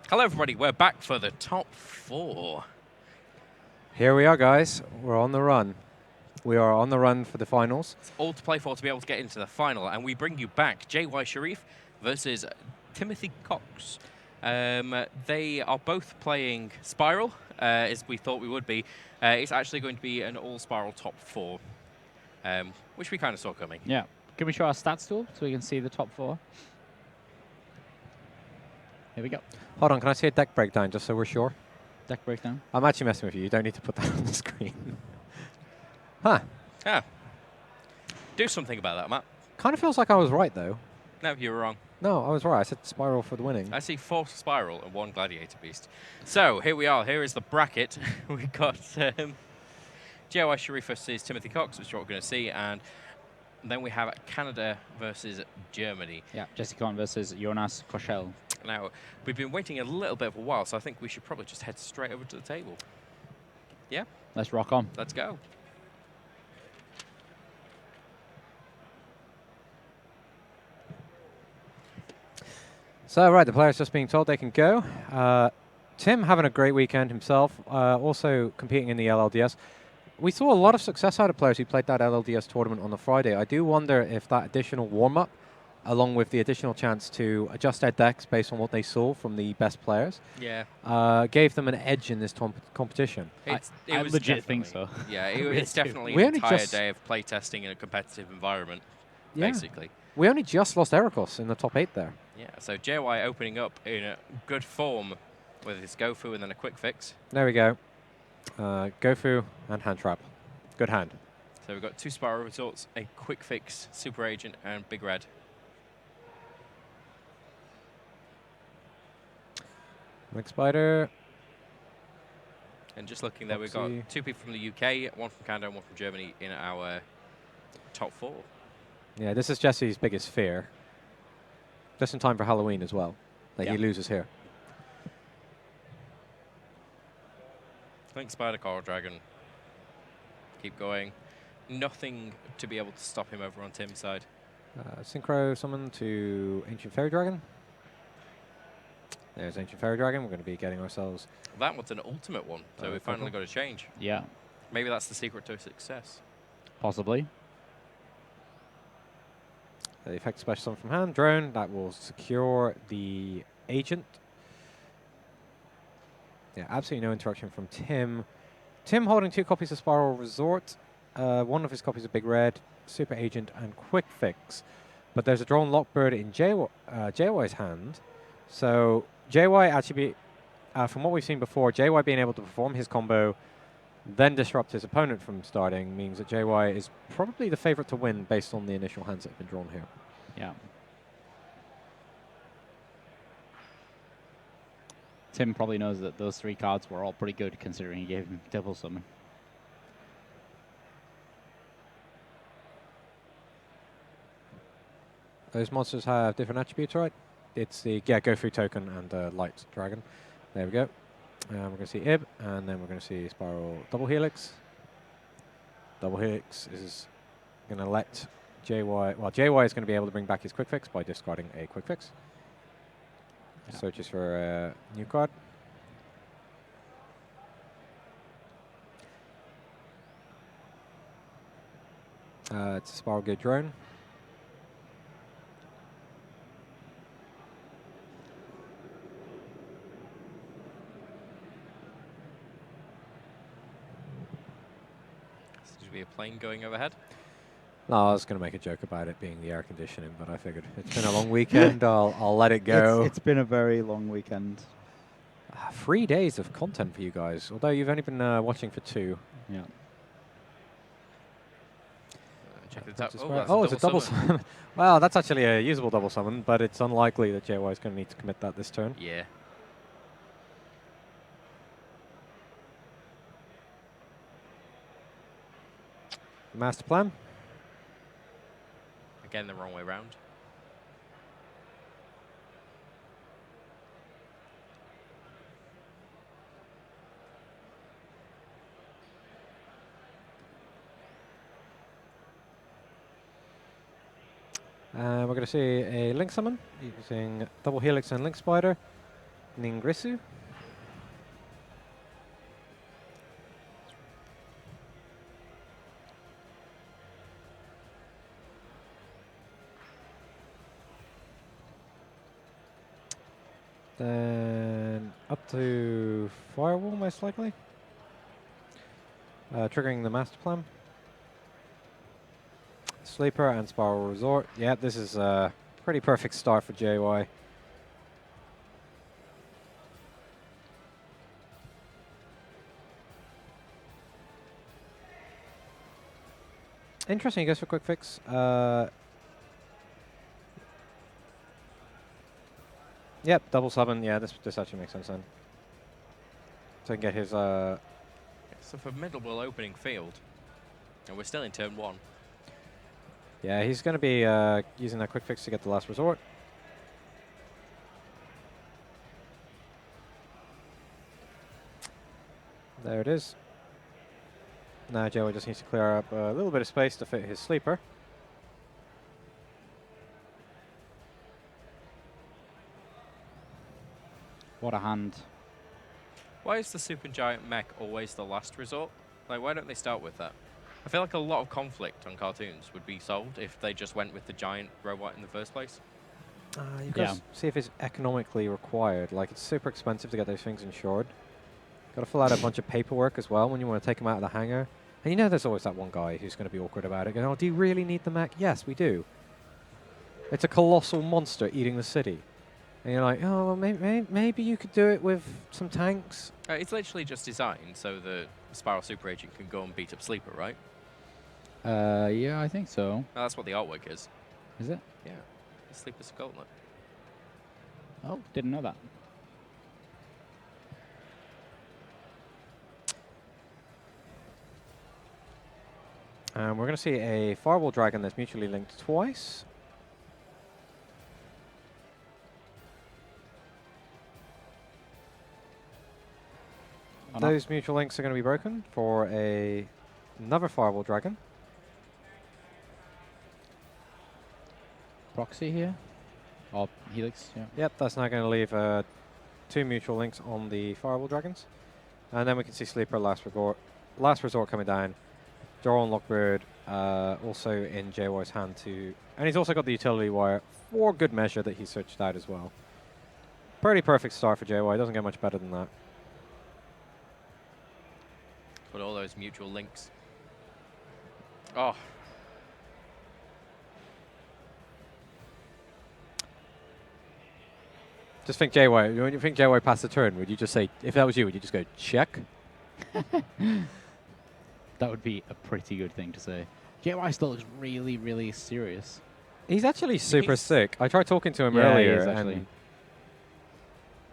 Hello, everybody. We're back for the top 4. Here we are, guys. We're on the run. We are on the run for the finals. It's all to play for to be able to get into the final, and we bring you back Sharif versus Timothy Cox. They are both playing Spiral, as we thought we would be. It's actually going to be an all-Spiral top 4, which we kind of saw coming. Yeah. Can we show our stats tool so we can see the top 4? Here we go. Hold on, can I see a deck breakdown just so we're sure? Deck breakdown. I'm actually messing with you. You don't need to put that on the screen. Huh. Yeah. Do something about that, Matt. Kind of feels like I was right, though. No, you were wrong. No, I was right. I said Spiral for the winning. I see 4 Spiral and 1 Gladiator Beast. So, here we are. Here is the bracket. We've got Sharif versus Timothy Cox, which is what we're going to see, and then we have Canada versus Germany. Yeah, Jesse Kahn versus Jonas Koschel. Now, we've been waiting a little bit of a while, so I think we should probably just head straight over to the table. Yeah? Let's rock on. Let's go. So, right, the players just being told they can go. Tim having a great weekend himself, also competing in the LLDS. We saw a lot of success out of players who played that LLDS tournament on the Friday. I do wonder if that additional warm-up, along with the additional chance to adjust their decks based on what they saw from the best players, gave them an edge in this competition. I legit think so. Yeah, it's definitely an entire day of playtesting in a competitive environment, basically. We only just lost Erikos in the top 8 there. Yeah, so JY opening up in a good form with his Gofu and then a quick fix. There we go. Gofu and hand trap. Good hand. So we've got 2 Spiral resorts, a quick fix, Super Agent, and Big Red. Link Spider. And just looking there, we've got 2 people from the UK, 1 from Canada, and 1 from Germany in our top 4. Yeah, this is Jesse's biggest fear. Just in time for Halloween as well, that he loses here. Link Spider, Coral Dragon. Keep going. Nothing to be able to stop him over on Tim's side. Synchro summon to Ancient Fairy Dragon. There's Ancient Fairy Dragon. We're going to be getting ourselves... That one's an ultimate one, so we finally got a change. Yeah. Maybe that's the secret to success. Possibly. The effect special summon from hand. Drone. That will secure the Agent. Yeah, absolutely no interaction from Tim. Tim holding 2 copies of Spiral Resort. 1 of his copies of Big Red, Super Agent, and Quick Fix. But there's a Drone Lockbird in JY's hand. So JY actually, from what we've seen before, JY being able to perform his combo, then disrupt his opponent from starting, means that JY is probably the favorite to win based on the initial hands that have been drawn here. Yeah. Tim probably knows that those 3 cards were all pretty good, considering he gave him double summon. Those monsters have different attributes, right? It's the Gofu token and Light Dragon. There we go. We're going to see Ib, and then we're going to see Spiral Double Helix. Double Helix is going to let JY... Well, JY is going to be able to bring back his Quick Fix by discarding a Quick Fix. Yeah. Searches for a new card. It's a Spiral Gate Drone. Seems to be a plane going overhead. No, I was going to make a joke about it being the air conditioning, but I figured it's been a long weekend. I'll let it go. It's been a very long weekend. 3 days of content for you guys, although you've only been watching for 2. Yeah. Check the top. Oh, it's a double summon. Well, that's actually a usable double summon, but it's unlikely that JY is going to need to commit that this turn. Yeah. Master plan. Again, the wrong way round. We're going to see a Link Summon using Double Helix and Link Spider. Ningrisu. Then up to Firewall, most likely. Triggering the Master Plan. Sleeper and Spiral Resort. Yeah, this is a pretty perfect start for JY. Interesting, he goes for quick fix. Yep, double summon. Yeah, this actually makes sense then. So he can get his. It's a formidable opening field, and we're still in turn 1. Yeah, he's going to be using that quick fix to get the last resort. There it is. Now Joey just needs to clear up a little bit of space to fit his sleeper. What a hand. Why is the Super Giant mech always the last resort? Like, why don't they start with that? I feel like a lot of conflict on cartoons would be solved if they just went with the giant robot in the first place. You've got to see if it's economically required. Like, it's super expensive to get those things insured. Got to fill out a bunch of paperwork as well when you want to take them out of the hangar. And you know there's always that one guy who's going to be awkward about it. Going, oh, do you really need the mech? Yes, we do. It's a colossal monster eating the city. And you're like, oh, well, maybe you could do it with some tanks. It's literally just designed so the Spiral Super Agent can go and beat up Sleeper, right? Yeah, I think so. No, that's what the artwork is. Is it? Yeah. Sleeper's Gauntlet. Oh, didn't know that. And we're going to see a Firewall Dragon that's mutually linked twice. Those mutual links are going to be broken for another Firewall Dragon. Proxy here? Or Helix, yeah. Yep, that's now going to leave 2 mutual links on the Firewall Dragons. And then we can see Sleeper Last Resort coming down. Draw on Lockbird also in JY's hand too. And he's also got the utility wire for good measure that he switched out as well. Pretty perfect start for JY, doesn't get much better than that. Put all those mutual links. Oh. Just think JY, when you think JY passed the turn, would you just say, if that was you, would you just go, check? That would be a pretty good thing to say. JY still looks really, really serious. He's actually super sick. I tried talking to him earlier. He is actually.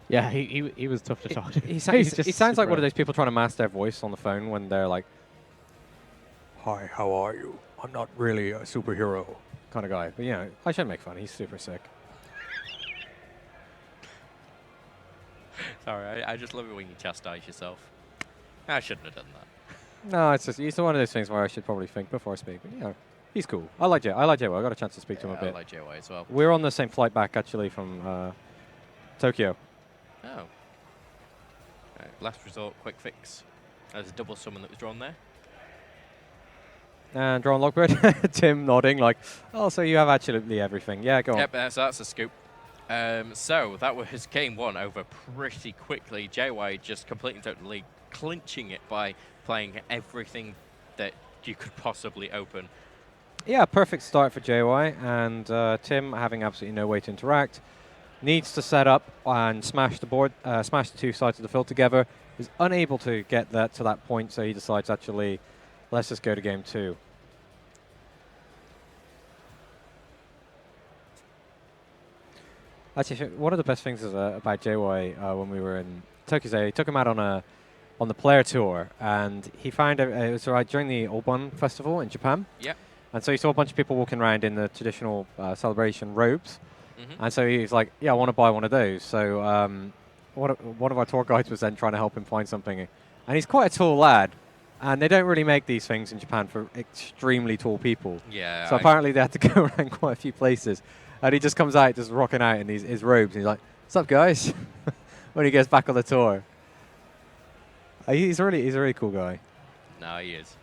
Yeah, he was tough to talk to. He sounds like one of those people trying to mask their voice on the phone when they're like, hi, how are you? I'm not really a superhero kind of guy. But, you know, I shouldn't make fun. He's super sick. Sorry, I just love it when you chastise yourself. I shouldn't have done that. No, it's one of those things where I should probably think before I speak. But, you know, he's cool. I like Jay. I got a chance to speak to him a bit. I like JY as well. We're on the same flight back, actually, from Tokyo. Oh. Right, last resort, quick fix. There's a double summon that was drawn there. And drawn Lockbird. Tim nodding like, oh, so you have absolutely everything. Yeah, go on. Yep, so that's a scoop. So that was game 1 over pretty quickly. JY just completely and totally clinching it by playing everything that you could possibly open. Yeah, perfect start for JY. And Tim, having absolutely no way to interact, needs to set up and smash the board, smash the 2 sides of the field together. Is unable to get that to that point, so he decides actually, let's just go to game 2. Actually, one of the best things is, about JY when we were in Tokyo, he took him out on the player tour, and he found it was right during the Obon festival in Japan. Yep. And so he saw a bunch of people walking around in the traditional celebration robes. And so he was like, yeah, I want to buy one of those. So one of our tour guides was then trying to help him find something. And he's quite a tall lad. And they don't really make these things in Japan for extremely tall people. Yeah. So apparently they had to go around quite a few places. And he just comes out, just rocking out in his robes. And he's like, what's up, guys? when he gets back on the tour. He's a really cool guy. No, he is.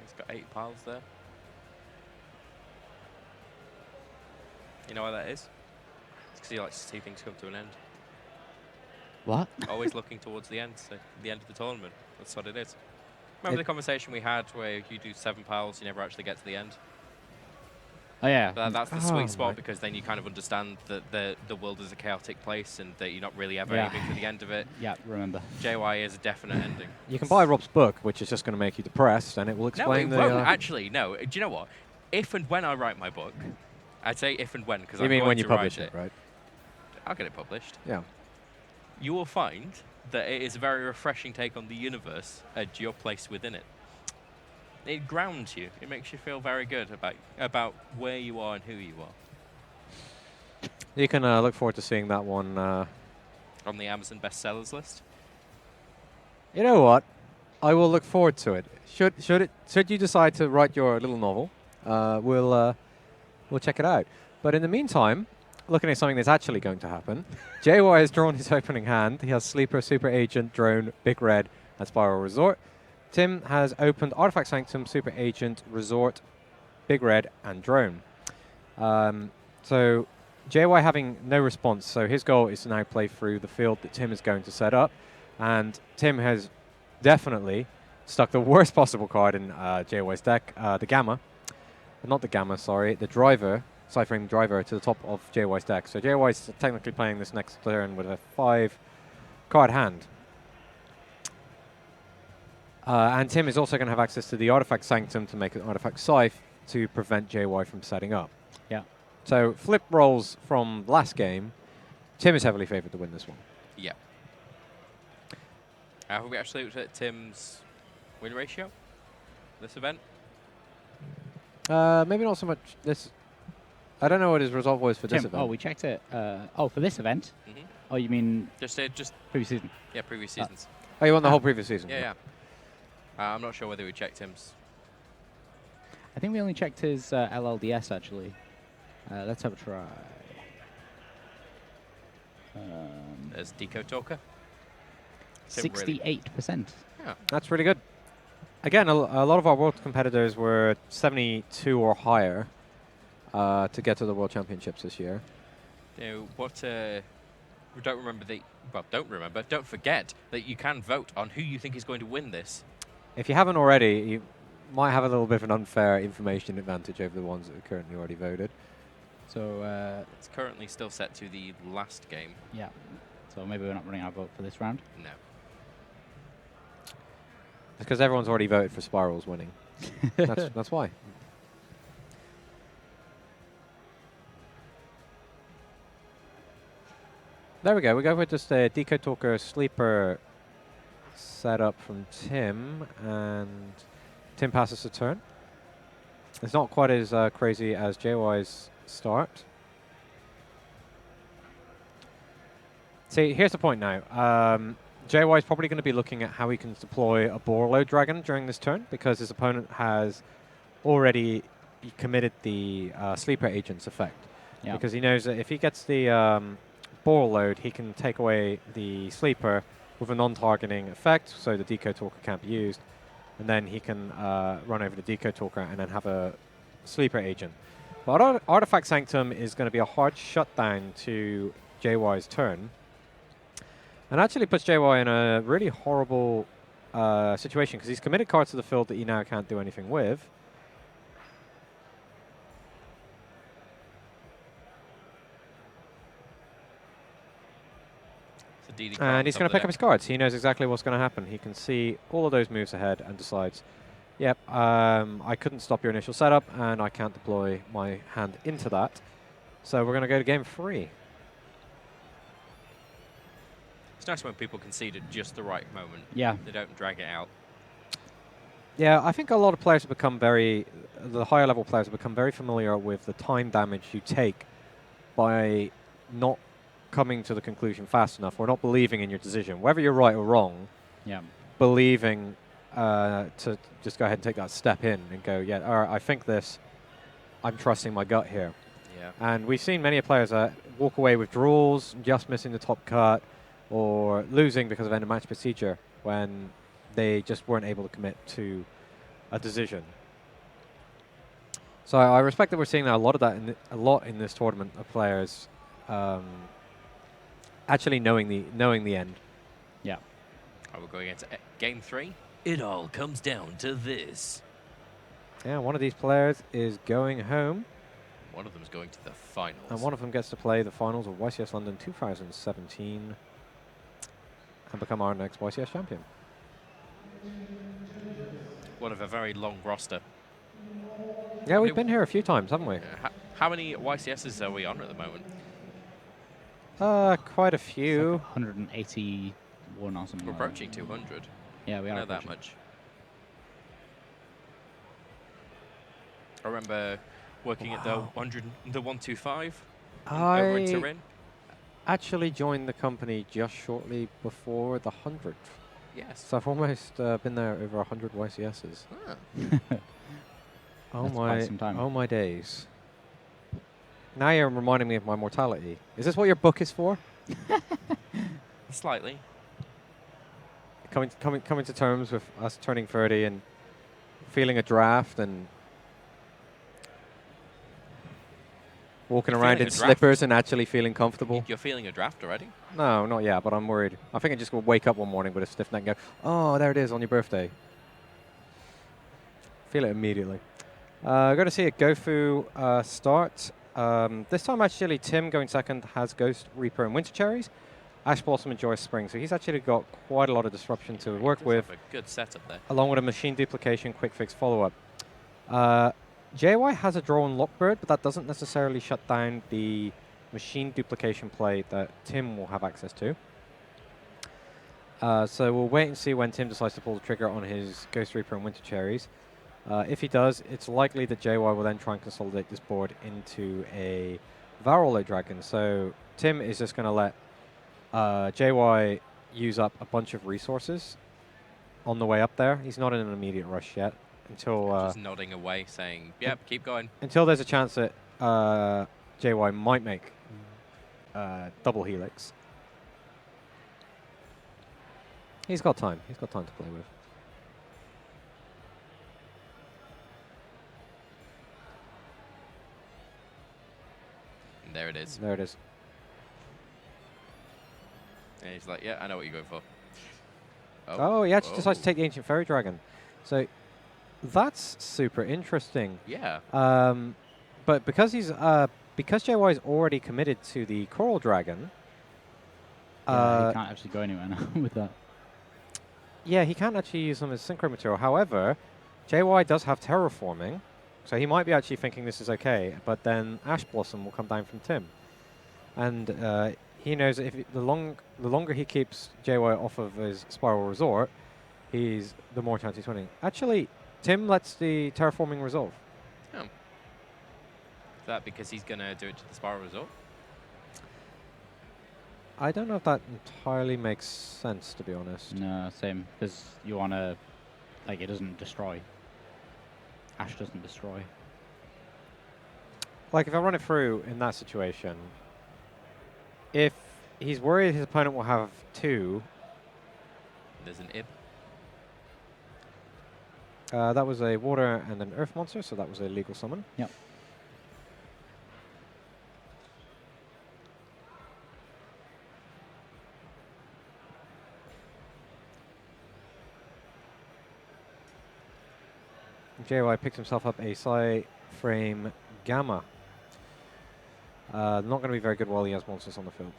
He's got 8 piles there. You know why that is? It's because he likes to see things come to an end. What? Always looking towards the end, so the end of the tournament. That's what it is. Remember the conversation we had where you do 7 piles, you never actually get to the end? Oh, yeah. That's the Oh, sweet spot right. because then you kind of understand that the world is a chaotic place and that you're not really ever Yeah. aiming for the end of it. Yeah, remember. JY is a definite ending. You can buy Rob's book, which is just going to make you depressed, and it will No, explain it the. won't actually. No, do you know what? If and when I write my book, I'd say if and when because You I'm mean going when you to publish write it, right? I'll get it published. Yeah. You will find that it is a very refreshing take on the universe and your place within it. It grounds you. It makes you feel very good about where you are and who you are. You can look forward to seeing that one. On the Amazon bestsellers list. You know what? I will look forward to it. Should you decide to write your little novel, we'll check it out. But in the meantime, looking at something that's actually going to happen, JY has drawn his opening hand. He has Sleeper, Super Agent, Drone, Big Red, and Spiral Resort. Tim has opened Artifact Sanctum, Super Agent, Resort, Big Red, and Drone. So JY having no response, so his goal is to now play through the field that Tim is going to set up. And Tim has definitely stuck the worst possible card in JY's deck, the Gamma. Not the Gamma, sorry, the Driver, Ciphering Driver to the top of JY's deck. So JY's technically playing this next turn with a 5-card hand. And Tim is also going to have access to the Artifact Sanctum to make an Artifact Scythe to prevent JY from setting up. Yeah. So flip rolls from last game. Tim is heavily favored to win this one. Yeah. Have we actually looked at Tim's win ratio? This event? Maybe not so much this. I don't know what his result was for this Tim, event. oh, we checked it. For this event? Mm-hmm. Oh, you mean Just previous season? yeah, previous seasons. Oh, you won the whole previous season? Yeah. I'm not sure whether we checked Tim's. I think we only checked his LLDS, actually. Let's have a try. As Deco Talker. Tim really- 68%. Yeah. That's really good. Again, a lot of our world competitors were 72 or higher to get to the World Championships this year. You know, we don't remember don't forget that you can vote on who you think is going to win this. If you haven't already, you might have a little bit of an unfair information advantage over the ones that are currently already voted. So, It's currently still set to the last game. yeah. So maybe we're not running our vote for this round. No. It's because everyone's already voted for Spirals winning. That's why. There we go. We go with just a Deco Talker Sleeper setup from Tim, and Tim passes the turn. It's not quite as crazy as JY's start. See, here's the point now. JY is probably going to be looking at how he can deploy a Borload Dragon during this turn because his opponent has already committed the Sleeper Agent's effect. Yeah. Because he knows that if he gets the Borload, he can take away the Sleeper with a non-targeting effect, so the Deco Talker can't be used. And then he can run over the Deco Talker and then have a Sleeper Agent. But Artifact Sanctum is going to be a hard shutdown to JY's turn. And actually puts JY in a really horrible situation because he's committed cards to the field that he now can't do anything with. And he's going to pick up his cards. He knows exactly what's going to happen. He can see all of those moves ahead and decides, yep, I couldn't stop your initial setup and I can't deploy my hand into that. So we're going to go to game 3. It's nice when people concede at just the right moment. Yeah. They don't drag it out. Yeah, I think a lot of players have become the higher level players have become very familiar with the time damage you take by not coming to the conclusion fast enough or not believing in your decision. Whether you're right or wrong, Yeah. believing to just go ahead and take that step in and go, yeah, all right, I think this, I'm trusting my gut here. Yeah. And we've seen many players walk away with draws, just missing the top cut, or losing because of end of match procedure when they just weren't able to commit to a decision. So I respect that we're seeing a lot of that in this tournament of players actually knowing the end. Yeah. We're going into game 3. It all comes down to this. Yeah, one of these players is going home, One of them is going to the finals. and one of them gets to play the finals of YCS London 2017 and become our next YCS champion. One of a very long roster. Yeah, we've been here a few times, haven't we? How many YCSs are we on at the moment? Quite a It's few. like 181 or something. We're like that. approaching 200. Yeah, we I are know that approaching. much. I remember working at the 125 over in I Turin. actually joined the company just shortly before the 100th. Yes. So I've almost been there over 100 YCSs. Ah. Oh That's quite some time. oh my days. Now you're reminding me of my mortality. Is this what your book is for? Slightly. Coming to terms with us turning 30 and feeling a draft and walking You're around feeling in a draft? slippers and actually feeling comfortable. You're feeling a draft already? No, not yet, but I'm worried. I think I'm just going to wake up one morning with a stiff neck and go, oh, there it is on your birthday. Feel it immediately. Going to see a Gofu start. This time, actually, Tim going second has Ghost, Reaper, and Winter Cherries. Ash Blossom and Joyous Spring. So he's actually got quite a lot of disruption to work Does with, have a good setup there. along with a machine duplication quick fix follow-up. JY has a draw on Lockbird, but that doesn't necessarily shut down the machine duplication play that Tim will have access to. So we'll wait and see when Tim decides to pull the trigger on his Ghost Reaper and Winter Cherries. If he does, it's likely that JY will then try and consolidate this board into a Varolo Dragon. So Tim is just going to let JY use up a bunch of resources on the way up there. He's not in an immediate rush yet until Just nodding away, saying, "Yep, keep going." until there's a chance that JY might make double helix. He's got time. He's got time to play with. And there it is. There it is. And he's like, "Yeah, I know what you're going for." Oh, he actually decides to take the Ancient Fairy Dragon. So that's super interesting. Yeah. But because he's because JY is already committed to the Coral Dragon. Yeah, he can't actually go anywhere now with that. Yeah, he can't actually use them as synchro material. However, JY does have terraforming, so he might be actually thinking this is okay. But then Ash Blossom will come down from Tim, and he knows that if the longer he keeps JY off of his Spiral Resort, the more chance he's winning. Actually, Tim lets the terraforming resolve. Oh. Is that because he's gonna do it to the Spiral Resort? I don't know if that entirely makes sense, to be honest. No, same. Because you want to, like, it doesn't destroy. Ash doesn't destroy. Like, if I run it through in that situation, if he's worried his opponent will have 2, There's an Ib. that was a water and an earth monster, so that was a legal summon. Yep. JY picks himself up a Psy-Frame Gamma. Not going to be very good while he has monsters on the field.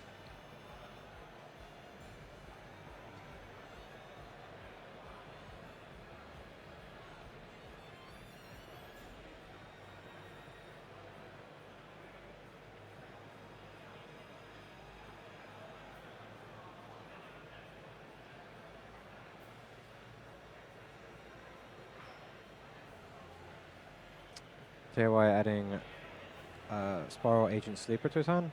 JY adding Spiral Agent Sleeper to his hand.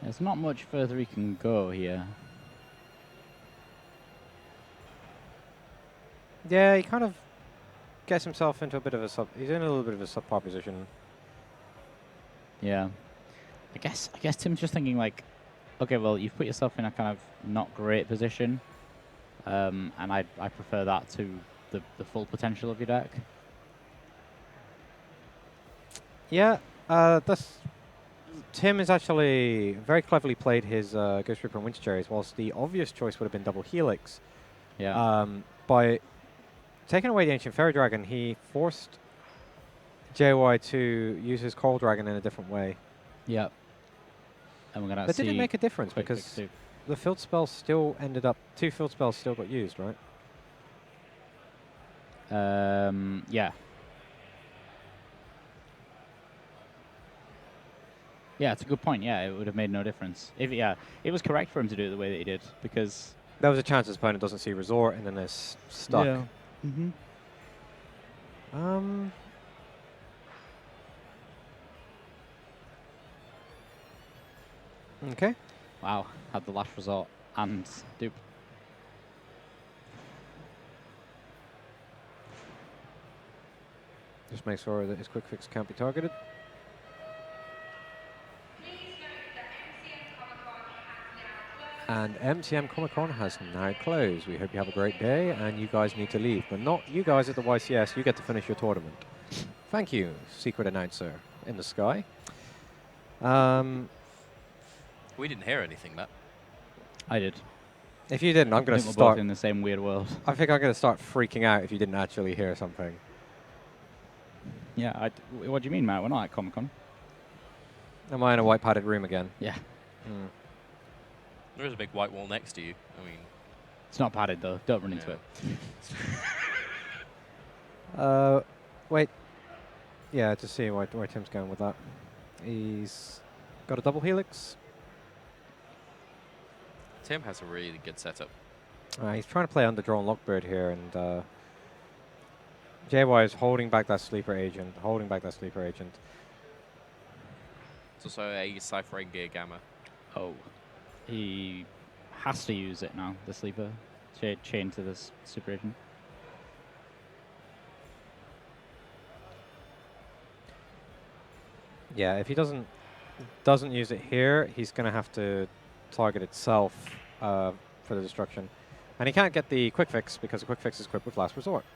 There's not much further he can go here. Yeah, he kind of gets himself into a bit of a he's in a little bit of a subpar position. Yeah. I guess Tim's just thinking like, okay, well, you've put yourself in a kind of not great position, and I prefer that to the full potential of your deck. Yeah, Tim has actually very cleverly played his Ghost Reaper and Winter Cherries, whilst the obvious choice would have been double Helix. Yeah. By taking away the Ancient Fairy Dragon, he forced JY to use his Coral Dragon in a different way. Yep. And we're gonna But see. did it make a difference? quick Because fix too. the field spells still ended up, 2 field spells still got used, right? Yeah. Yeah, it's a good point. Yeah, it would have made no difference. It was correct for him to do it the way that he did because There was a chance his opponent doesn't see Resort and then they're stuck. Yeah. Mm-hmm. Okay. Wow, had the last resort and dupe. Just make sure that his quick fix can't be targeted. And MTM Comic Con has now closed. We hope you have a great day, and you guys need to leave, but not you guys at the YCS. You get to finish your tournament. Thank you, secret announcer in the sky. We didn't hear anything, Matt. I did. If you didn't, I'm going to We're start. both in the same weird world. I think I'm going to start freaking out if you didn't actually hear something. Yeah. What do you mean, Matt? We're not at Comic Con. Am I in a white padded room again? Yeah. Hmm. There is a big white wall next to you. I mean, It's not padded though. Don't run into yeah. it. Wait. Yeah, to see where Tim's going with that. He's got a double helix. Tim has a really good setup. He's trying to play Underdrawn Lockbird here, and JY is holding back that sleeper agent, It's also a Ciphering Gear Gamma. Oh. He has to use it now, the sleeper. Chain to this super agent. Yeah, if he doesn't use it here, he's going to have to target itself for the destruction. And he can't get the quick fix because the quick fix is equipped with Last Resort.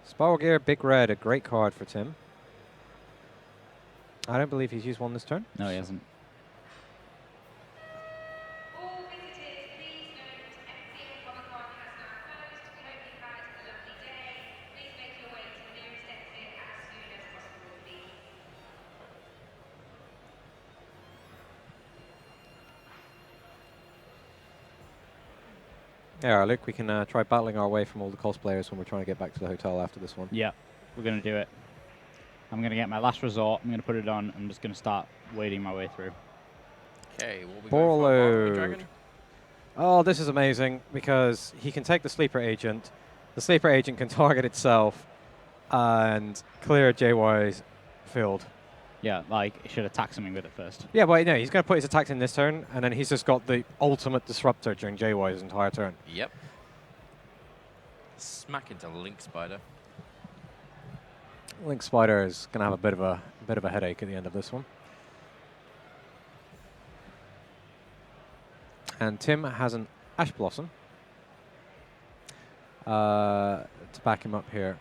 Spiral Gear, Big Red, a great card for Tim. I don't believe he's used one this turn. No, he hasn't. All visitors, please note, MCM Comic Con has now closed. We hope you've had a lovely day. Please make your way to the nearest exit as soon as possible, please. Yeah, Luke, we can try battling our way from all the cosplayers when we're trying to get back to the hotel after this one. Yeah, we're going to do it. I'm going to get my last resort. I'm going to put it on. I'm just going to start wading my way through. Okay, what we Ball going for? load. Dragon? Oh, this is amazing because he can take the sleeper agent. The sleeper agent can target itself and clear JY's field. Yeah, like, it should attack something with it first. Yeah, but no, he's going to put his attacks in this turn, and then he's just got the ultimate disruptor during JY's entire turn. Yep. Smack into Link Spider. Link Spider is going to have a bit of a headache at the end of this one. And Tim has an Ash Blossom to back him up here.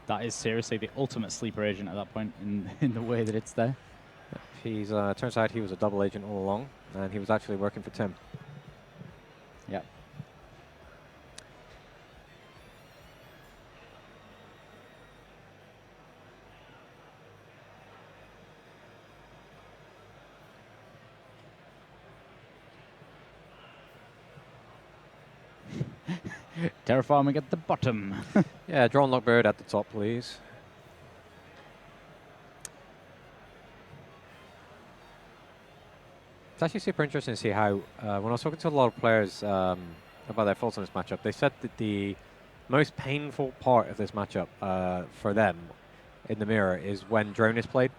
That is seriously the ultimate sleeper agent at that point in the way that it's there. He's turns out he was a double agent all along, and he was actually working for Tim. Yep. Terraforming at the bottom. Yeah, Drawn Lockbird at the top, please. It's actually super interesting to see how, when I was talking to a lot of players about their thoughts on this matchup, they said that the most painful part of this matchup for them in the mirror is when drone is played.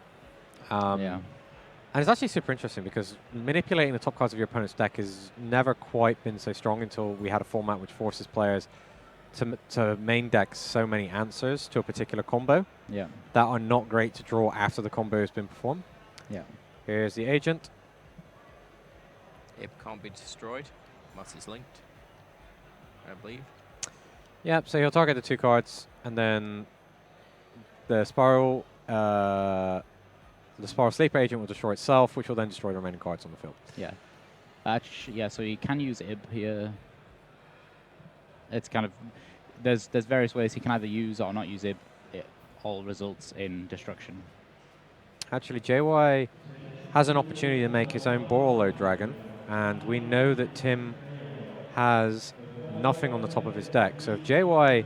Yeah. And it's actually super interesting because manipulating the top cards of your opponent's deck has never quite been so strong until we had a format which forces players to main deck so many answers to a particular combo Yeah. that are not great to draw after the combo has been performed. Yeah. Here's the agent. It can't be destroyed unless it's linked, I believe. Yep, so he'll target the 2 cards, and then the Spiral Sleeper Agent will destroy itself, which will then destroy the remaining cards on the field. Yeah. Yeah, so you can use Ib here. It's kind of... There's various ways you can either use or not use Ib. It all results in destruction. Actually, JY has an opportunity to make his own Borrello Dragon, and we know that Tim has nothing on the top of his deck. So if JY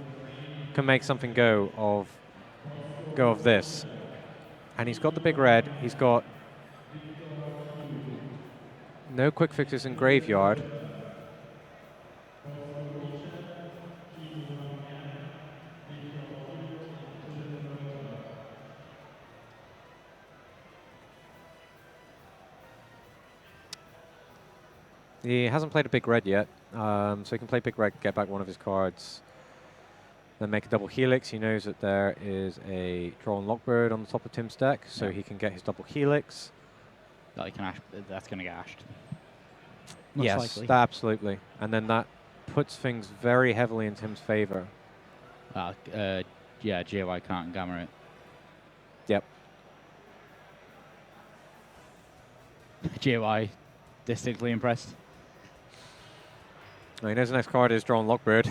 can make something go of this, and he's got the big red, he's got no quick fixes in graveyard. He hasn't played a big red yet, so he can play big red, get back one of his cards, then make a double helix. He knows that there is a drawn Lockbird on the top of Tim's deck, so he can get his double helix. That he can that's going to get ashed. Yes, absolutely. And then that puts things very heavily in Tim's favor. Yeah, JY can't gamma it. Yep. JY distinctly impressed. He knows the next card is drawn Lockbird.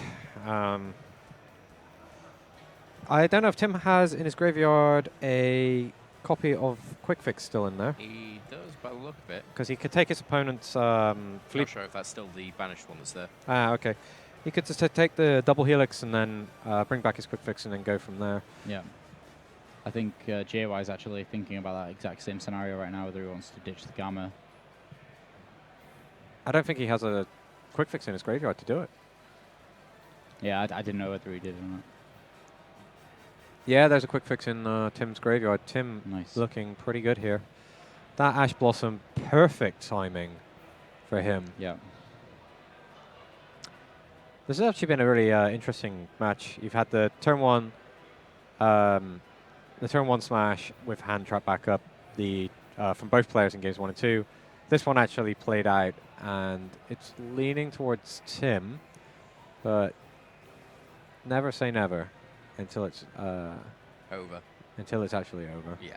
I don't know if Tim has in his graveyard a copy of Quick Fix still in there, He does, by the look of it. because he could take his opponent's Not fleet. sure if that's still the banished one that's there. Ah, okay. He could just take the double helix and then bring back his Quick Fix and then go from there. Yeah. I think JY is actually thinking about that exact same scenario right now, whether he wants to ditch the gamma. I don't think he has a Quick Fix in his graveyard to do it. Yeah, I didn't know whether he did or not. Yeah, there's a Quick Fix in Tim's graveyard. Tim Nice. looking pretty good here. That Ash Blossom, perfect timing for him. Yeah. This has actually been a really interesting match. You've had the turn one smash with hand trap backup from both players in games 1 and 2. This one actually played out, and it's leaning towards Tim, but never say never until it's Over. actually over. Yeah.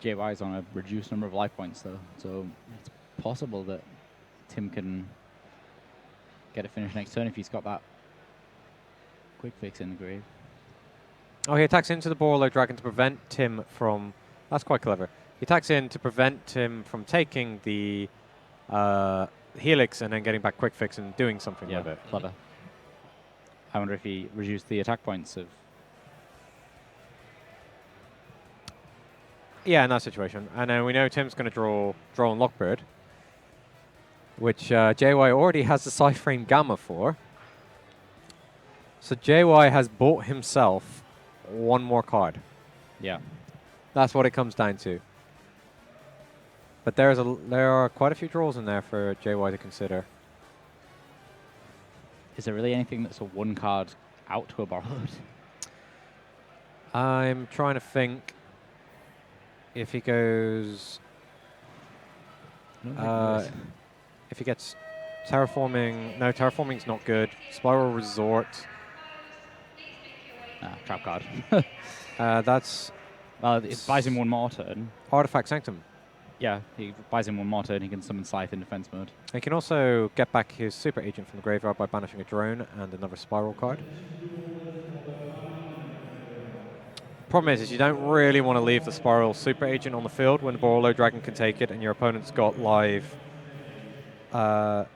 JY is on a reduced number of life points, though, so it's possible that Tim can get a finish next turn if he's got that Quick Fix in the grave. Oh, he attacks into the Borrello Dragon to prevent Tim from... That's quite clever. He attacks in to prevent Tim from taking the Helix and then getting back Quick Fix and doing something with it. Clever. I wonder if he reduced the attack points of... Yeah, in that situation. And then we know Tim's going to draw on Lockbird, which JY already has the Cyframe Gamma for. So JY has bought himself one more card. Yeah. That's what it comes down to. But there are quite a few draws in there for JY to consider. Is there really anything that's a one card out to a borrowed? I'm trying to think if he goes... if he gets Terraforming... No, Terraforming's not good. Spiral Resort. Trap card. That's Well, it buys him one more turn. Artifact Sanctum. Yeah, he buys him one more turn. He can summon Scythe in defense mode. He can also get back his Super Agent from the graveyard by banishing a drone and another Spiral card. Problem is you don't really want to leave the Spiral Super Agent on the field when the Borrello Dragon can take it and your opponent's got live... has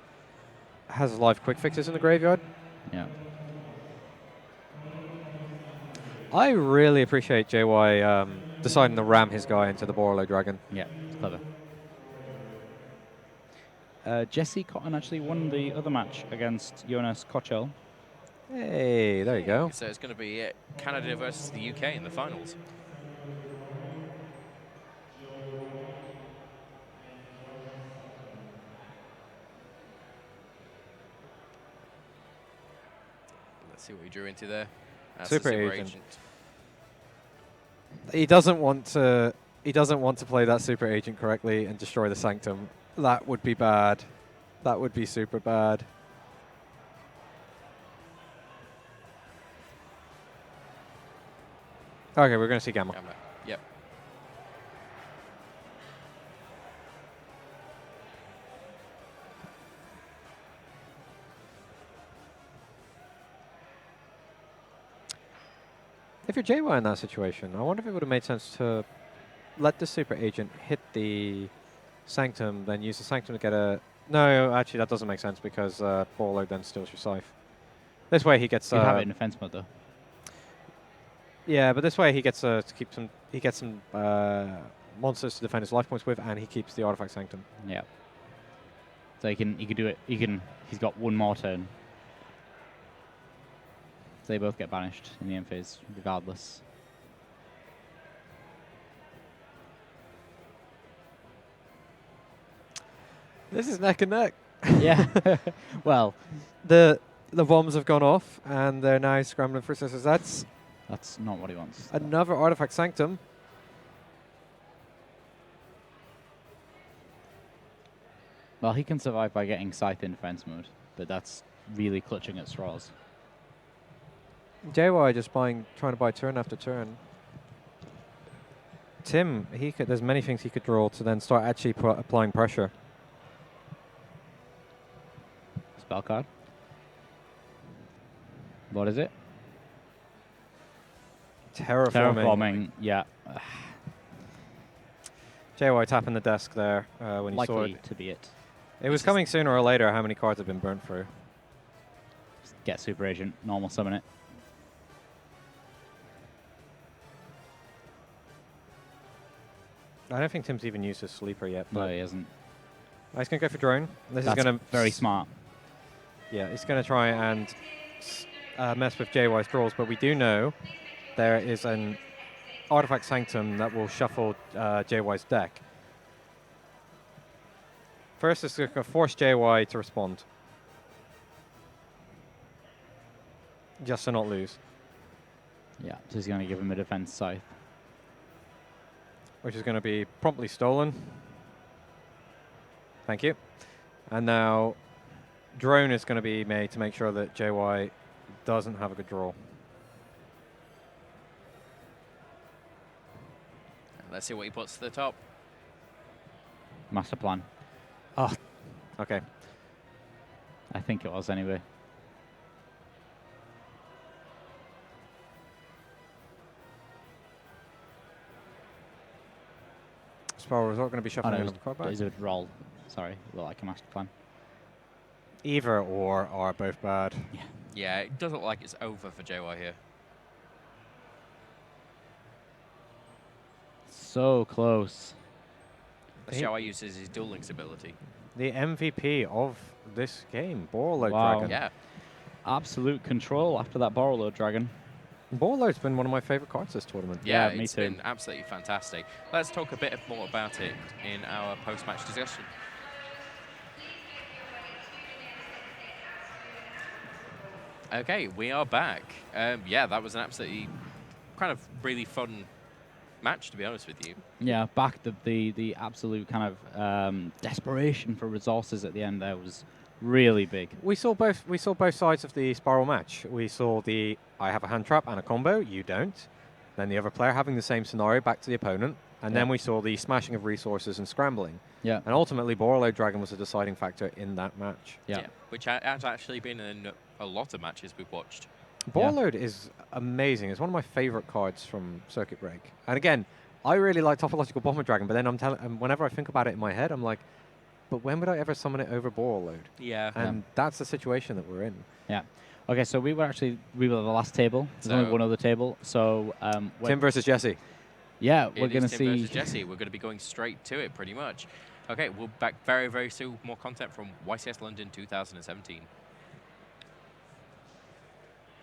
live Quick Fixes in the graveyard. Yeah. I really appreciate JY deciding to ram his guy into the Borrello Dragon. Yeah, it's clever. Jesse Cotton actually won the other match against Jonas Kochel. Hey, there you go. So it's going to be Canada versus the UK in the finals. Let's see what he drew into there. That's Super the super agent. agent. He doesn't want to. He doesn't want to play that super agent correctly and destroy the sanctum. That would be bad. That would be super bad. Okay, we're going to see Gamma. Gamma. Yep. If you're JY in that situation, I wonder if it would have made sense to let the super agent hit the sanctum, then use the sanctum to get a... No, actually, that doesn't make sense because Baller then steals your scythe. This way he gets... You have it in defense mode, though. Yeah, but this way he gets to keep some... He gets some monsters to defend his life points with, and he keeps the artifact sanctum. Yeah. So he can do it. He's got one more turn. So they both get banished in the end phase, regardless. This is neck and neck. Yeah. Well, The bombs have gone off, and they're now scrambling for sisters. That's that's not what he wants. another artifact sanctum. Well, he can survive by getting Scythe in defense mode, but that's really clutching at straws. JY just trying to buy turn after turn. Tim, there's many things he could draw to then start actually applying pressure. Spell card. What is it? Terraforming. Terraforming, yeah. JY tapping the desk there when you saw Likely it. to be it. It was coming sooner or later how many cards have been burnt through. Just get Super Agent, normal summon it. I don't think Tim's even used his sleeper yet. No, But he hasn't. he's going to go for drone. This That's is going to... very smart. Yeah, he's going to try and mess with JY's draws, but we do know there is an artifact sanctum that will shuffle JY's deck. First, it's going to force JY to respond. Just to not lose. Yeah, so he's going to give him a defense Scythe. Which is going to be promptly stolen. Thank you. And now, drone is going to be made to make sure that JY doesn't have a good draw. Let's see what he puts to the top. Master plan. Oh, okay. I think it was anyway. Spiral Resort going to be Oh, shuffling no, another card back. it would roll. Sorry, look like a master plan. Either or are both bad. Yeah, it doesn't look like it's over for JY here. So close. Let's see how I uses his dual links ability. The MVP of this game, Borload Wow. Dragon. Yeah. Absolute control after that Borrowload Dragon. Borload's been one of my favorite cards this tournament. Yeah, me it's too. been absolutely fantastic. Let's talk a bit more about it in our post-match discussion. Okay, we are back. Yeah, that was an absolutely kind of really fun match, to be honest with you. Yeah, back the absolute kind of desperation for resources at the end there was really big. We saw both sides of the Spiral match. We saw the I have a hand trap and a combo, you don't. Then the other player having the same scenario back to the opponent. And then we saw the smashing of resources and scrambling. Yeah. And ultimately, Borload Dragon was a deciding factor in that match. Yeah. Which has actually been in a lot of matches we've watched. Borload is amazing. It's one of my favorite cards from Circuit Break. And again, I really like Topological Bomber Dragon, but then whenever I think about it in my head, I'm like, but when would I ever summon it over Borload? Yeah. And that's the situation that we're in. Yeah. Okay, so we were the last table. There's only So- one other table. So Tim versus Jesse. yeah, It we're is gonna Tim see. versus Jesse. We're going to be going straight to it, pretty much. Okay, we'll back very, very soon. More content from YCS London 2017.